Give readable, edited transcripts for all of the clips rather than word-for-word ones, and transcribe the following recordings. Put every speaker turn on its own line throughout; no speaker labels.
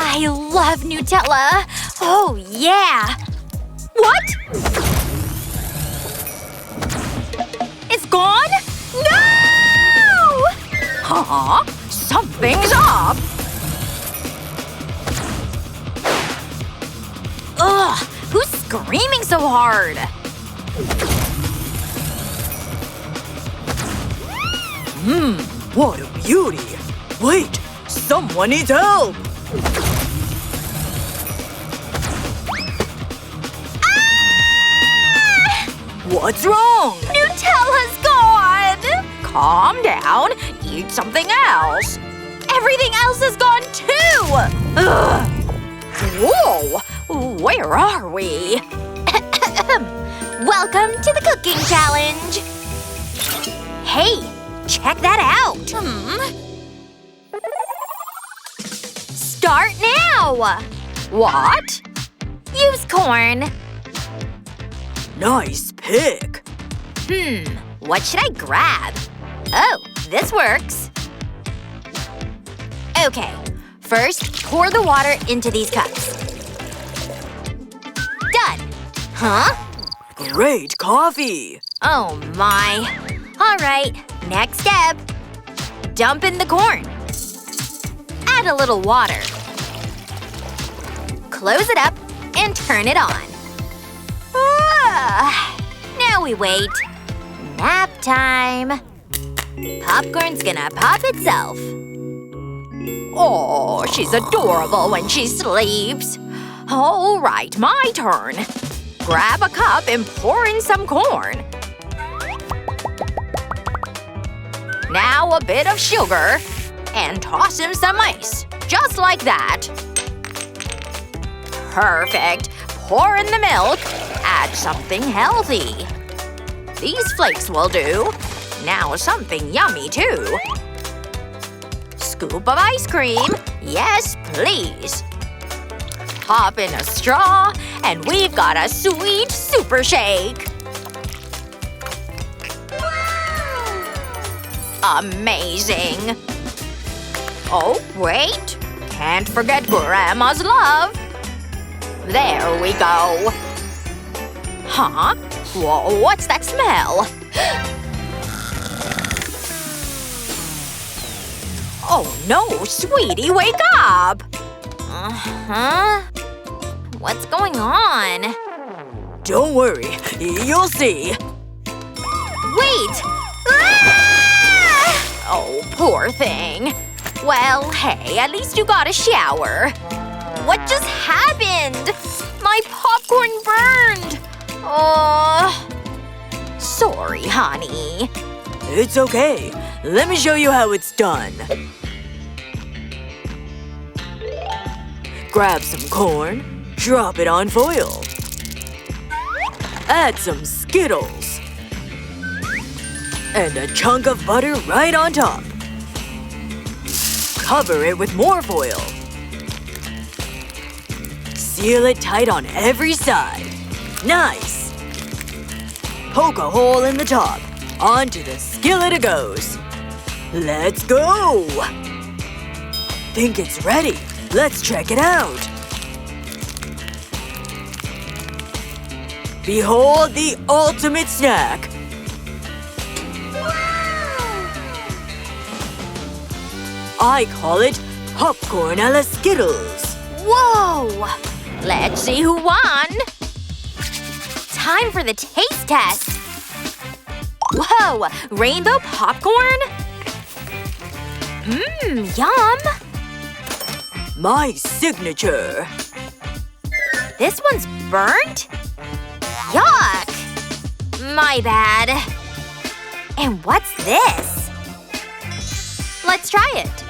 I love Nutella. Oh, yeah. What? It's gone? No! Huh? Something's up. Ugh, who's screaming so hard?
What a beauty! Wait, someone needs help!
Ah!
What's wrong?
Nutella's gone! Calm down. Eat something else. Everything else is gone too! Ugh. Whoa! Where are we? Welcome to the cooking challenge! Hey, check that out! Start now! What? Use corn.
Nice pick.
What should I grab? Oh, this works. Okay, first pour the water into these cups. Done. Huh?
Great coffee!
Oh my. Alright, next step. Dump in the corn. Add a little water. Close it up and turn it on. Now we wait. Nap time. Popcorn's gonna pop itself. Oh, she's adorable when she sleeps. Alright, my turn. Grab a cup and pour in some corn. Now a bit of sugar. And toss in some ice. Just like that. Perfect. Pour in the milk. Add something healthy. These flakes will do. Now something yummy too. Scoop of ice cream. Yes, please. Pop in a straw, and we've got a sweet super shake. Amazing. Oh, wait. Can't forget Grandma's love. There we go. Huh? Whoa, what's that smell? Oh no, sweetie, wake up! Uh-huh. What's going on?
Don't worry, you'll see.
Wait! Ah! Oh, poor thing. Well, hey, at least you got a shower. What just happened? My popcorn burned! Oh. Sorry, honey.
It's okay. Let me show you how it's done. Grab some corn, drop it on foil. Add some Skittles. And a chunk of butter right on top. Cover it with more foil. Seal it tight on every side. Nice! Poke a hole in the top. Onto the skillet it goes. Let's go! Think it's ready. Let's check it out. Behold the ultimate snack. I call it popcorn a la Skittles.
Whoa! Let's see who won! Time for the taste test! Whoa! Rainbow popcorn? Yum!
My signature.
This one's burnt? Yuck! My bad. And what's this? Let's try it.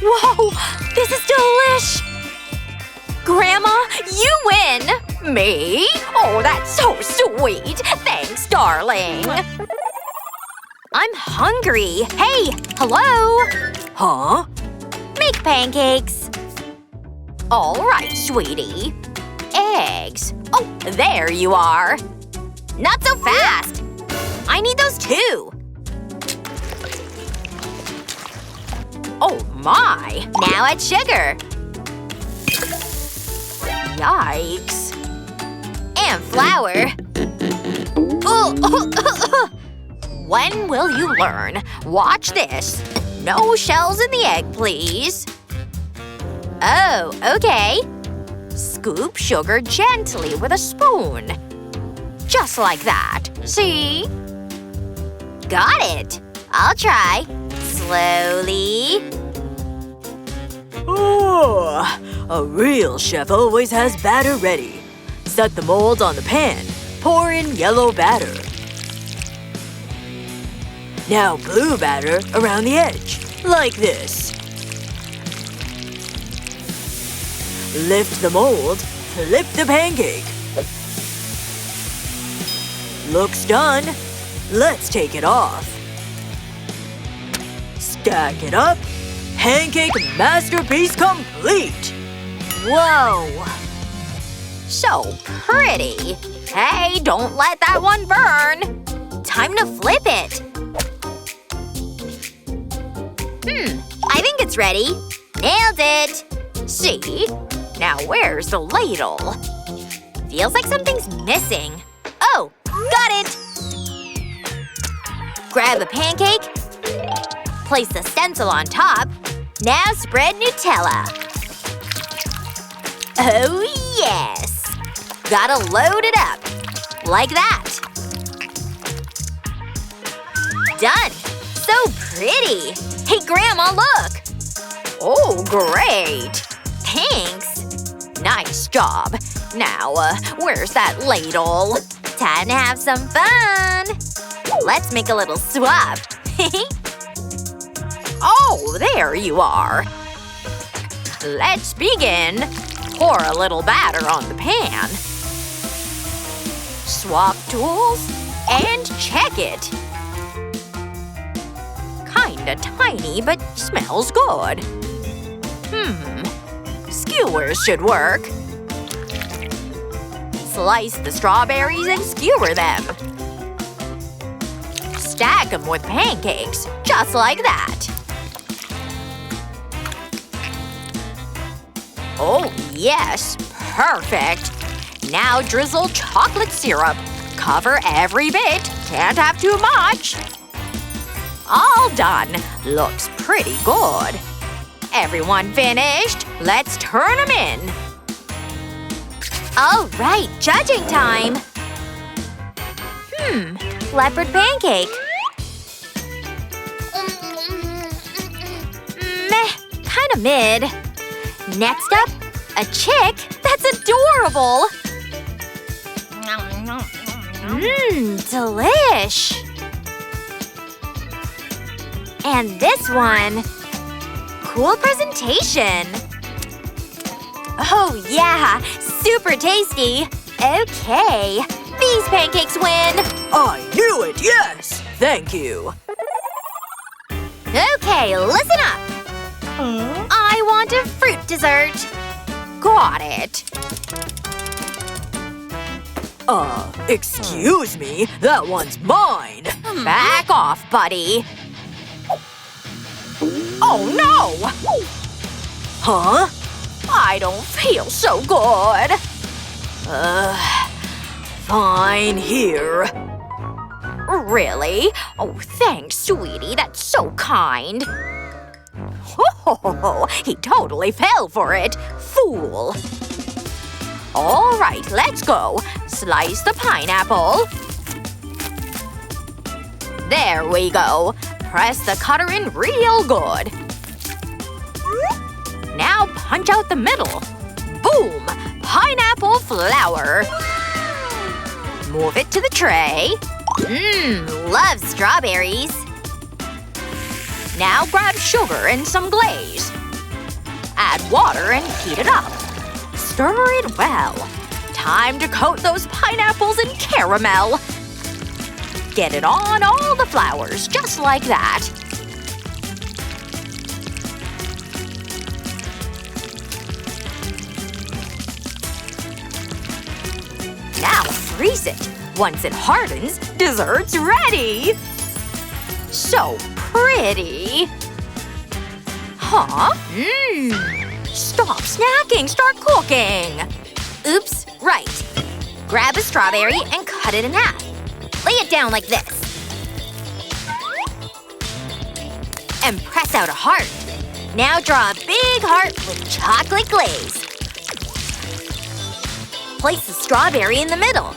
Whoa! This is delish! Grandma, you win! Me? Oh, that's so sweet! Thanks, darling! I'm hungry. Hey, hello?
Huh?
Make pancakes. Alright, sweetie. Eggs. Oh, there you are. Not so fast! I need those too. Oh my! Now add sugar. Yikes. And flour. When will you learn? Watch this. No shells in the egg, please. Oh, okay. Scoop sugar gently with a spoon. Just like that. See? Got it. I'll try. Slowly.
Oh, a real chef always has batter ready. Set the mold on the pan. Pour in yellow batter. Now blue batter around the edge, like this. Lift the mold, flip the pancake. Looks done. Let's take it off. Stack it up. Pancake masterpiece complete!
Whoa. So pretty. Hey, don't let that one burn. Time to flip it. I think it's ready. Nailed it. See? Now where's the ladle? Feels like something's missing. Oh, got it! Grab a pancake. Place the stencil on top. Now spread Nutella. Oh yes! Gotta load it up. Like that. Done! So pretty! Hey Grandma, look! Oh, great! Thanks! Nice job. Now, where's that ladle? Time to have some fun! Let's make a little swap. Oh, there you are. Let's begin. Pour a little batter on the pan. Swap tools and check it. Kinda tiny, but smells good. Skewers should work. Slice the strawberries and skewer them. Stack them with pancakes, just like that. Oh, yes. Perfect. Now drizzle chocolate syrup. Cover every bit. Can't have too much. All done. Looks pretty good. Everyone finished? Let's turn them in. All right, judging time. Leopard pancake. Meh, kinda mid. Next up, a chick? That's adorable! Delish! And this one… Cool presentation! Oh yeah! Super tasty! Okay, these pancakes win!
I knew it, yes! Thank you.
Okay, listen up! I want a fruit dessert. Got it.
Excuse me? That one's mine!
Back off, buddy. Oh no!
Huh?
I don't feel so good.
Fine, here.
Really? Oh, thanks, sweetie. That's so kind. Oh, he totally fell for it. Fool. All right, let's go. Slice the pineapple. There we go. Press the cutter in real good. Now punch out the middle. Boom! Pineapple flour. Move it to the tray. Love strawberries. Now grab sugar and some glaze. Add water and heat it up. Stir it well. Time to coat those pineapples in caramel. Get it on all the flowers, just like that. Now freeze it. Once it hardens, dessert's ready! So pretty! Huh? Stop snacking! Start cooking! Oops, right. Grab a strawberry and cut it in half. Lay it down like this. And press out a heart. Now draw a big heart with chocolate glaze. Place the strawberry in the middle.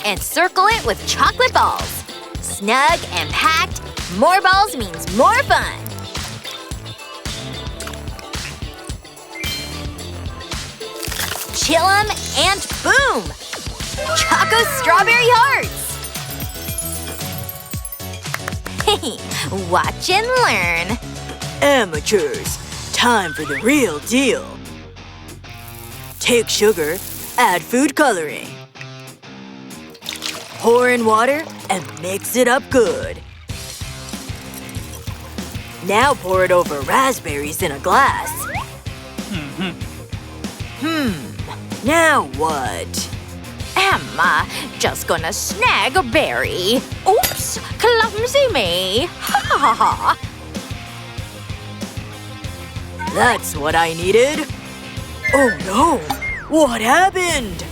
And circle it with chocolate balls. Snug and packed, more balls means more fun. Chill 'em and boom! Choco strawberry hearts! Watch and learn.
Amateurs, time for the real deal. Take sugar, add food coloring. Pour in water and mix it up good. Now pour it over raspberries in a glass. Now what?
Emma, just gonna snag a berry. Oops, clumsy me. Ha ha ha.
That's what I needed. Oh no! What happened?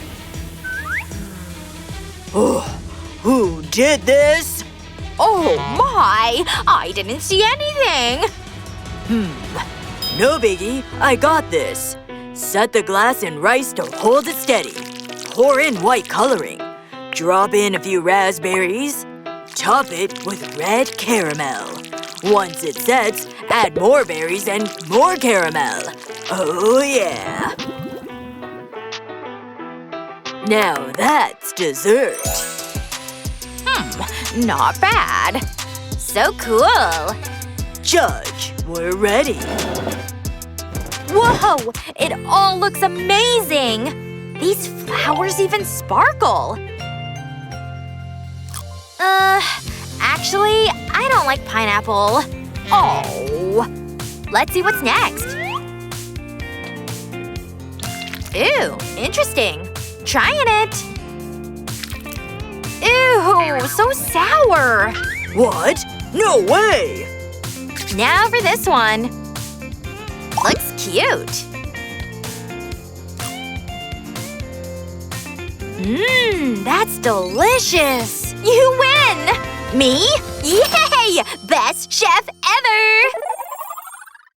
Oh, who did this?
Oh my, I didn't see anything.
No biggie, I got this. Set the glass in rice to hold it steady. Pour in white coloring. Drop in a few raspberries. Top it with red caramel. Once it sets, add more berries and more caramel. Oh yeah! Now that's dessert.
Not bad. So cool.
Judge, we're ready.
Whoa! It all looks amazing! These flowers even sparkle. Actually, I don't like pineapple. Oh. Let's see what's next. Ew, interesting. Trying it. Ew, so sour.
What? No way!
Now for this one. Looks cute. That's delicious. You win! Me? Yay! Best chef ever!